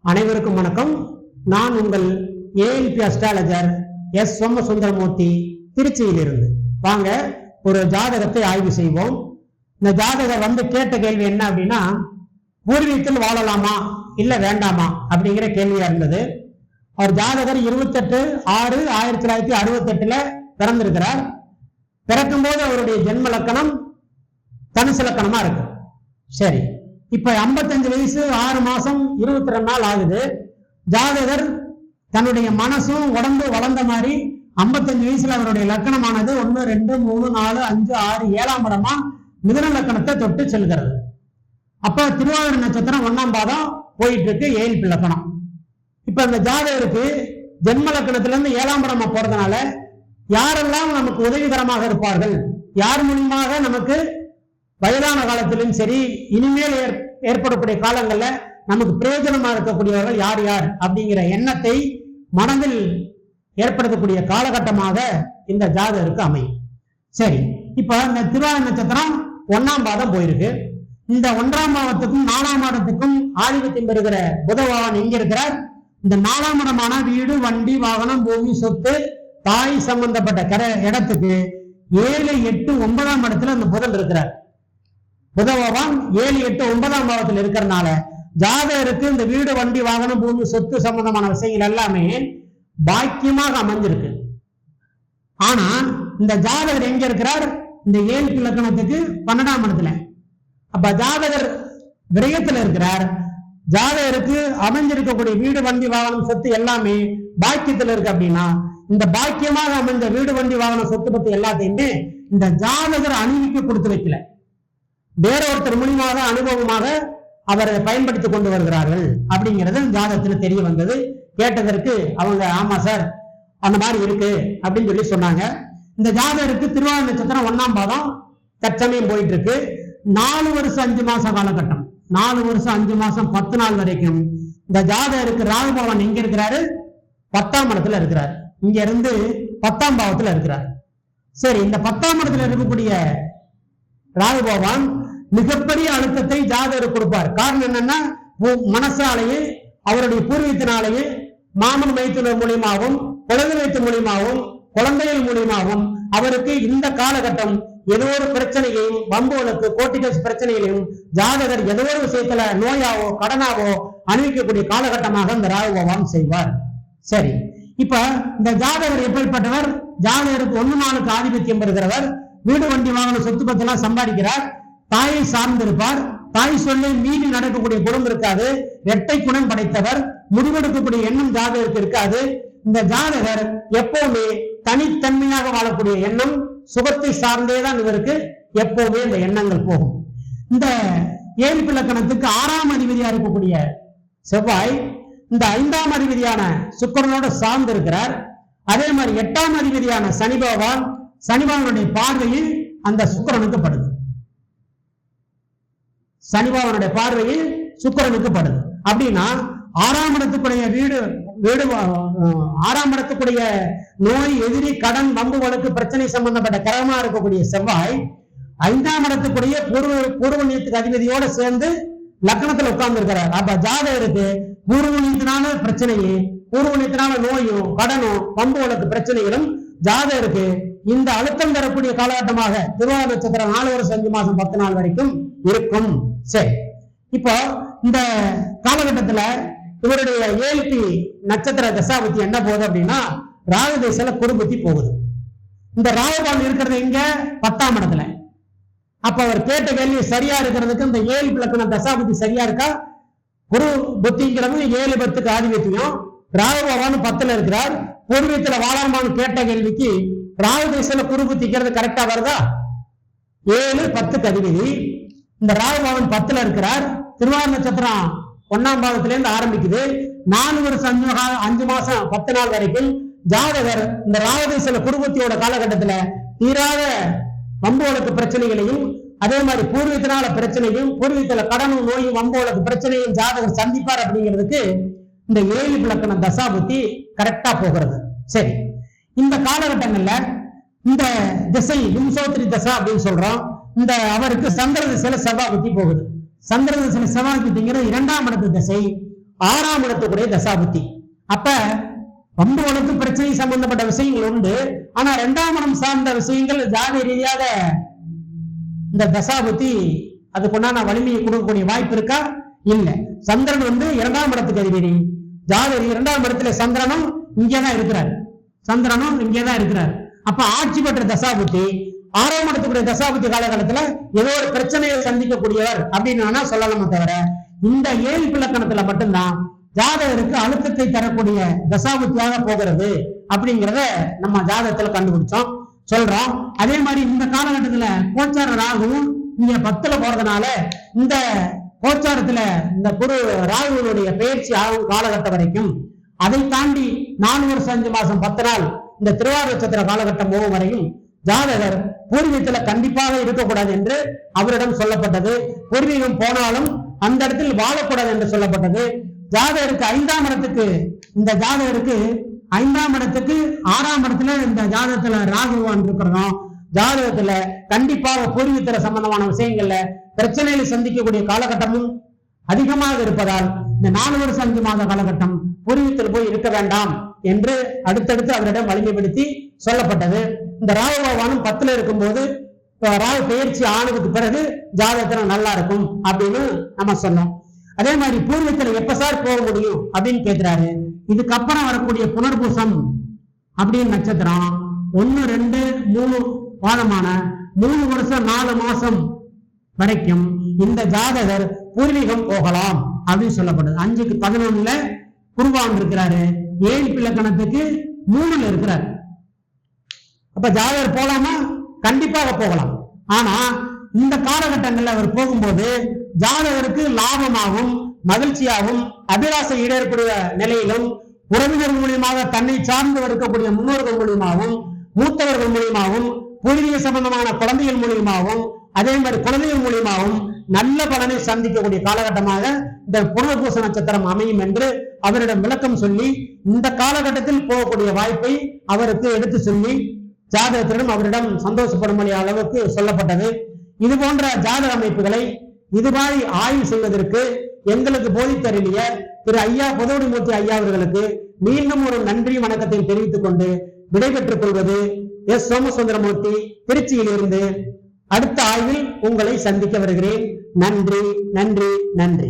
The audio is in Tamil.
அனைவருக்கும் வணக்கம். நான் உங்கள் ஏஎல்பி அஸ்ட்ராலஜர் எஸ் சோமசுந்தரமூர்த்தி, திருச்சியிலிருந்து. வாங்க ஒரு ஜாதகத்தை ஆய்வு செய்வோம். இந்த ஜாதகர் கேட்ட கேள்வி என்ன அப்படின்னா, பூர்வீகத்தில் வாழலாமா இல்ல வேண்டாமா அப்படிங்கிற கேள்வியா இருந்தது. அவர் ஜாதகர் 28/6/1968 பிறந்திருக்கிறார். பிறக்கும் போது அவருடைய ஜென்ம லக்கணம் தனுசு லக்கணமா இருக்கு. சரி, இப்ப 55 வயசு 6 மாசம் 22 நாள் ஆகுது. ஜாதகர் தன்னுடைய மனசும் உடம்பு வளர்ந்த மாதிரி 55 வயசுல அவருடைய லக்கணமானது 1, 2, 3, 4, 5, 6, 7ஆம் இடமா மிதுன லக்கணத்தை தொட்டு செல்கிறது. அப்ப திருவாதிரை நட்சத்திரம் 1ஆம் பாதம் போயிட்டு இருக்கு, ஏஎல்பி லக்கணம். இப்ப இந்த ஜாதகருக்கு ஜென்ம லக்கணத்துல இருந்து 7ஆம் இடமா போறதுனால யாரெல்லாம் நமக்கு உதவிகரமாக இருப்பார்கள், யார் மூலியமாக நமக்கு வயதான காலத்திலும் சரி இனிமேல் ஏற்படக்கூடிய காலங்கள்ல நமக்கு பிரயோஜனமா இருக்கக்கூடியவர்கள் யார் யார் அப்படிங்கிற எண்ணத்தை மனதில் ஏற்படுத்தக்கூடிய காலகட்டமாக இந்த ஜாதகருக்கு அமையும். சரி, இப்ப இந்த திருவாதிரை நட்சத்திரம் 1ஆம் பாதம் போயிருக்கு. இந்த 1ஆம் பாவத்துக்கும் 4ஆம் பாதத்துக்கும் ஆதிபத்தியம் பெறுகிற புத பகவான் எங்க இருக்கிறார்? இந்த 4ஆம் இடமான வீடு, வண்டி, வாகனம், பூமி, சொத்து, தாய் சம்பந்தப்பட்ட இடத்துக்கு 7, 8, 9ஆம் இடத்துல அந்த புதன் இருக்கிறார். புத பகவான் 7, 8, 9ஆம் பாவத்தில் இருக்கிறதுனால ஜாதகருக்கு இந்த வீடு, வண்டி, வாகனம், பூமி, சொத்து சம்பந்தமான விஷயங்கள் எல்லாமே பாக்கியமாக அமைஞ்சிருக்கு. ஆனா இந்த ஜாதகர் எங்க இருக்கிறார்? இந்த ஏஎல்பி லக்கணத்துக்கு 12ஆம் இடத்துல. அப்ப ஜாதகர் விரயத்துல இருக்கிறார். ஜாதகருக்கு அமைஞ்சிருக்கக்கூடிய வீடு, வண்டி, வாகனம், சொத்து எல்லாமே பாக்கியத்துல இருக்கு. அப்படின்னா இந்த பாக்கியமாக அமைஞ்ச வீடு, வண்டி, வாகனம், சொத்து பத்தி எல்லாத்தையுமே இந்த ஜாதகர் அணிவிக்க கொடுத்து வைக்கல, வேற ஒருத்தர் மூலியமாக அனுபவமாக அவரை பயன்படுத்தி கொண்டு வருகிறார்கள் அப்படிங்கிறது ஜாதகத்துல தெரிய வந்தது. கேட்டதற்கு அவங்க ஆமா சார் அந்த மாதிரி இருக்கு அப்படின்னு சொல்லி சொன்னாங்க. இந்த ஜாதகருக்கு திருவாதிரை நட்சத்திரம் 1ஆம் பாதம் தற்சமயம் போயிட்டு இருக்கு. 4 வருஷம் 5 மாசம் காலகட்டம், 4 வருஷம் 5 மாசம் 10 நாள் வரைக்கும் இந்த ஜாதகருக்கு ராகு பகவான் எங்க இருக்கிறாரு? 10ஆம் இடத்துல இருக்கிறார். இங்க இருந்து 10ஆம் பாவத்துல இருக்கிறார். சரி, இந்த 10ஆம் இடத்துல இருக்கக்கூடிய ராகு பகவான் மிகப்பெரிய அழுத்தத்தை ஜாதகருக்கு கொடுப்பார். காரணம் என்னன்னா, மனசாலேயே அவருடைய பூர்வீகத்தினாலேயே மாமன் மைத்துனர் மூலியமாகவும் குழந்தை வைத்து மூலியமாகவும் குழந்தைகள் மூலியமாகவும் அவருக்கு இந்த காலகட்டம் ஏதோ ஒரு பிரச்சனையையும் வம்புகளுக்கு கோர்ட்டிகல்ஸ் பிரச்சனைகளையும் ஜாதகர் ஏதோ ஒரு விஷயத்துல நோயாவோ கடனாவோ அணிவிக்கக்கூடிய காலகட்டமாக இந்த ராகு பகவான் செய்வார். சரி, இப்ப இந்த ஜாதகர் எப்படிப்பட்டவர்? ஜாதகருக்கு 1 நாளுக்கு ஆதிபத்தியம் பெறுகிறவர். வீடு, வண்டி, வாகன, சொத்து பத்தெல்லாம் சம்பாதிக்கிறார். தாயை சார்ந்திருப்பார். தாய் சொல்லி மீறி நடக்கக்கூடிய குணம் இருக்காது. இரட்டை குணம் படைத்தவர். முடிவெடுக்கக்கூடிய எண்ணம் ஜாதகருக்கு இருக்காது. இந்த ஜாதகர் எப்பவுமே தனித்தன்மையாக வாழக்கூடிய எண்ணம், சுகத்தை சார்ந்தேதான் இவருக்கு எப்பவுமே இந்த எண்ணங்கள் போகும். இந்த ஏஎல்பி லக்கணத்துக்கு 6ஆம் அதிபதியா இருக்கக்கூடிய செவ்வாய் இந்த 5ஆம் அதிபதியான சுக்கிரனோட சார்ந்து இருக்கிறார். அதே மாதிரி 8ஆம் அதிபதியான சனி பகவான், சனி பகவானுடைய பார்வையில் அந்த சுக்கிரனுக்கு படுது. சனி பகவானுடைய பார்வையில் சுக்கிரனுக்கு படுது. அப்படின்னா 6ஆம் இடத்துக்குடைய வீடு, 6ஆம் இடத்துக்குடைய நோய், எதிரி, கடன், வம்பு, வழக்கு, பிரச்சனை சம்பந்தப்பட்ட கிரகமா இருக்கக்கூடிய செவ்வாய் 5ஆம் இடத்துக்குடைய பூர்வணியத்துக்கு அதிபதியோட சேர்ந்து லக்னத்துல உட்கார்ந்து இருக்கிறார். அப்ப ஜாதகருக்கு பூர்வணியத்தினால பிரச்சனையும், பூர்வணியத்தினால நோயும், கடனும், வம்பு, வழக்கு பிரச்சனைகளும் ஜாதகருக்கு இந்த அழுத்தம் தரக்கூடிய காலகட்டமாக திருவாதிரை நட்சத்திரம் 4 வருஷம் 5 மாசம் 10 நாள் வரைக்கும் இருக்கும். சரி, இப்போ இந்த காலகட்டத்துல இவருடைய ஏஎல்பி நட்சத்திர தசாபுத்தி என்ன போகுது அப்படின்னா, ராகு திசையில குருபுத்தி போகுது. இந்த ராகுபால் இருக்கிறது எங்க? 10ஆம் இடத்துல. அப்ப அவர் கேட்ட கேள்வி சரியா இருக்கிறதுக்கு இந்த ஏஎல்பி லக்கண தசாபுத்தி சரியா இருக்கா? குரு புத்திங்கிறது 7, 10க்கு ஆதிபத்தியம். ராகு பகவான் 10ல இருக்கிறார். பூர்வீகத்துல வாழாமான்னு கேட்ட கேள்விக்கு ராகு திசையில குரு புத்திக்கிறது கரெக்டா வருதா? 7, 10க்கு அதிபதி. இந்த ராகு பகவான் 10ல இருக்கிறார். திருவாதிரை நட்சத்திரம் 1ஆம் பாவத்துல இருந்து ஆரம்பிக்குது. 4 வருஷம் 5 மாசம் 10 நாள் வரைக்கும் ஜாதகர் இந்த ராகு திசையில குருபத்தியோட காலகட்டத்துல தீராத வம்போலுக்கு பிரச்சனைகளையும், அதே மாதிரி பூர்வீகத்தினால பிரச்சனையும், பூர்வீகத்துல கடனும், நோயும், வம்போலுக்கு பிரச்சனையும் ஜாதகர் சந்திப்பார். அப்படிங்கிறதுக்கு இந்த ஏஎல்பி லக்கண தசாபுத்தி கரெக்டா போகிறது. சரி, இந்த காலகட்டங்கள்ல இந்த திசை விம்சோத்திரி தசா அப்படின்னு சொல்றோம். இந்த அவருக்கு சந்திர திசையில செவ்வாய் புத்தி போகுது. சந்திர திசையில செவ்வாய் புத்திங்கிறது 2ஆம் இடத்து திசை. 6ஆம் இடத்துக்குரிய தசாபுத்தி. அப்ப ரொம்ப வழக்கு பிரச்சனை சம்பந்தப்பட்ட விஷயங்கள் உண்டு. ஆனா 2ஆம் இடம் சார்ந்த விஷயங்கள் ஜாதி ரீதியாக இந்த தசாபுத்தி அதுக்குண்டான வலிமையை கொடுக்கக்கூடிய வாய்ப்பு இருக்கா? இல்ல. சந்திரன் 2ஆம் இடத்துக்கு அதிபதி. ஜாதகர் 2ஆம் இடத்துல சந்திரனும் இங்கேதான் இருக்கிறார். சந்திரனும் இங்கேதான் இருக்கிறார். அப்ப ஆட்சி பெற்ற தசாபுத்தி 6ஆம் இடத்துக்குரிய தசாபுத்தி காலகட்டத்துல ஏதோ ஒரு பிரச்சனையை சந்திக்கக்கூடியவர் அப்படின்னு சொல்லலாமே தவிர இந்த 7 இலக்கணத்துல மட்டும்தான் ஜாதகருக்கு அழுத்தத்தை தரக்கூடிய தசாபுத்தியாக போகிறது அப்படிங்கிறத நம்ம ஜாதகத்துல கண்டுபிடிச்சோம், சொல்றோம். அதே மாதிரி இந்த காலகட்டத்துல கோச்சார ராகுவும் இங்க 10ல போறதுனால இந்த கோச்சாரத்துல இந்த குரு ராகுனுடைய பயிற்சி ஆகும் காலகட்டம் வரைக்கும், அதை தாண்டி 4 வருஷம் 5 மாசம் 10 நாள் இந்த திருவாரூர் நட்சத்திர காலகட்டம் போகும் வரையும் ஜாதகர் பூர்வீகத்துல கண்டிப்பாக இருக்கக்கூடாது என்று அவரிடம் சொல்லப்பட்டது. பூர்வீகம் போனாலும் அந்த இடத்தில் வாழக்கூடாது என்று சொல்லப்பட்டது. ஜாதகருக்கு 5ஆம் இடத்துக்கு இந்த ஜாதகருக்கு 5ஆம் இடத்துக்கு 6ஆம் இடத்துல இந்த ஜாதகத்துல ராகுவான் இருக்கிறதும் ஜாதகத்துல கண்டிப்பாக பூர்வீகத்தில சம்பந்தமான விஷயங்கள்ல பிரச்சனைகளை சந்திக்கக்கூடிய காலகட்டமும் அதிகமாக இருப்பதால் இந்த 4 வருஷம் 5 மாத காலகட்டம் பூர்வீகத்தில் போய் இருக்க வேண்டாம் என்று அடுத்தடுத்து அவரிடம் வலிமைப்படுத்தி சொல்லப்பட்டது. இந்த ராகு பகவானும் 10ல இருக்கும்போது ராகு பயிற்சி ஆனதுக்கு பிறகு ஜாதகத்துல நல்லா இருக்கும் அப்படின்னு நம்ம சொன்னோம். அதே மாதிரி பூர்வீகத்துல எப்ப சார் போக முடியும் அப்படின்னு கேட்கிறாரு. இதுக்கப்புறம் வரக்கூடிய புனர்பூசம் அப்படின்னு நட்சத்திரம் 1, 2, 3 பாதமான 3 வருஷம் 4 மாசம் வரைக்கும் இந்த ஜாதகர் பூர்வீகம் போகலாம் அப்படின்னு சொல்லப்படுது. 5க்கு 11ல குருவான் இருக்கிறாரு, 7 இலக்கணத்துக்கு 3ல இருக்கிறார். அப்ப ஜாதகர் போலாமா? கண்டிப்பாக போகலாம். ஆனா இந்த காலகட்டங்கள்ல அவர் போகும்போது ஜாதகருக்கு லாபமாகவும் மகிழ்ச்சியாகவும் அபிலாசை ஈடேறக்கூடிய நிலையிலும் உறவினர் மூலியமாக தன்னை சார்ந்து இருக்கக்கூடிய முன்னோர்கள் மூலியமாகவும் மூத்தவர்கள் மூலியமாகவும் பூர்வீக சம்பந்தமான குழந்தைகள் மூலியமாகவும் அதே மாதிரி குழந்தைகள் மூலியமாகவும் நல்ல பலனை சந்திக்கக்கூடிய காலகட்டமாக இந்த புனர்பூச நட்சத்திரம் அமையும் என்று அவரிடம் விளக்கம் சொல்லி இந்த காலகட்டத்தில் போகக்கூடிய வாய்ப்பை அவருக்கு எடுத்து சொல்லி ஜாதகத்திடம் அவரிடம் சந்தோஷப்படும்படி அளவுக்கு சொல்லப்பட்டது. இது போன்ற ஜாதக அமைப்புகளை இதுமாதிரி ஆய்வு செய்வதற்கு எங்களுக்கு போதித்தருளிய திரு ஐயா பொதுவடிமூர்த்தி ஐயா அவர்களுக்கு மீண்டும் ஒரு நன்றி வணக்கத்தை தெரிவித்துக் கொண்டு விடைபெற்றுக் கொள்வது எஸ் சோமசுந்தரமூர்த்தி, திருச்சியிலிருந்து. அடுத்த ஆய்வில் உங்களை சந்திக்க வருகிறேன். நன்றி, நன்றி, நன்றி.